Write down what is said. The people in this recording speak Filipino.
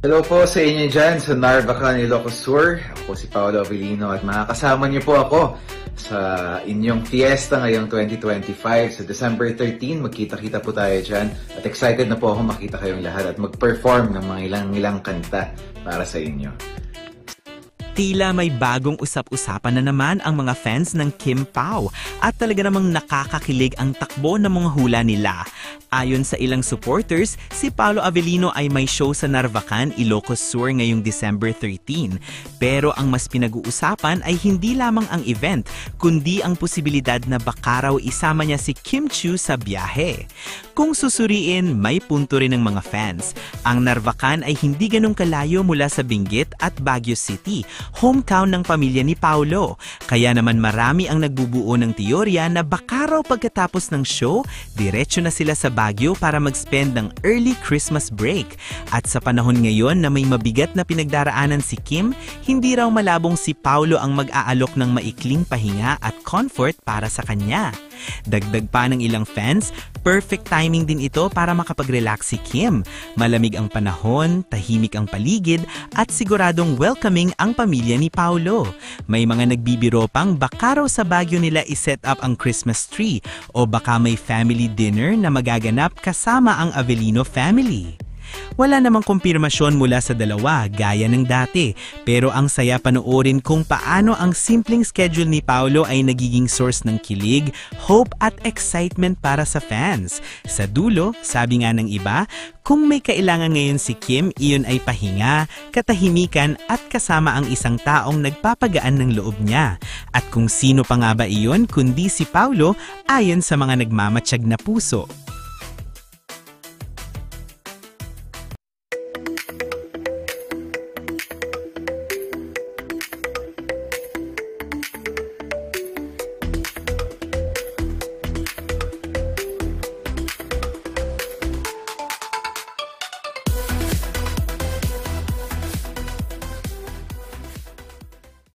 Hello po sa inyo dyan sa Narvacan, Ilocos Sur. Ako po si Paolo Avellino at makakasama niyo po ako sa inyong fiesta ngayong 2025 sa December 13. Magkita-kita po tayo dyan at excited na po ako makita kayong lahat at mag-perform ng mga ilang kanta para sa inyo. Tila may bagong usap-usapan na naman ang mga fans ng Kim Pao at talaga namang nakakakilig ang takbo ng mga hula nila. Ayon sa ilang supporters, si Paolo Avellino ay may show sa Narvacan, Ilocos Sur ngayong December 13. Pero ang mas pinag-uusapan ay hindi lamang ang event, kundi ang posibilidad na baka raw isama niya si Kim Chiu sa biyahe. Kung susuriin, may punto rin ng mga fans. Ang Narvacan ay hindi ganong kalayo mula sa Benguet at Baguio City, hometown ng pamilya ni Paolo. Kaya naman marami ang nagbubuo ng teorya na baka raw pagkatapos ng show, diretso na sila sa Baguio para mag-spend ng early Christmas break. At sa panahon ngayon na may mabigat na pinagdaraanan si Kim, hindi raw malabong si Paolo ang mag-aalok ng maikling pahinga at comfort para sa kanya. Dagdag pa ng ilang fans, perfect timing din ito para makapag-relax si Kim. Malamig ang panahon, tahimik ang paligid, at siguradong welcoming ang pamilya ni Paolo. May mga nagbibiro pang baka raw sa Baguio nila iset up ang Christmas tree o baka may family dinner na magaganap kasama ang Avellino family. Wala namang kumpirmasyon mula sa dalawa gaya ng dati, pero ang saya panoorin kung paano ang simpleng schedule ni Paolo ay nagiging source ng kilig, hope at excitement para sa fans. Sa dulo, sabi nga ng iba, kung may kailangan ngayon si Kim, iyon ay pahinga, katahimikan at kasama ang isang taong nagpapagaan ng loob niya. At kung sino pa nga ba iyon kundi si Paolo ayon sa mga nagmamatsyag na puso.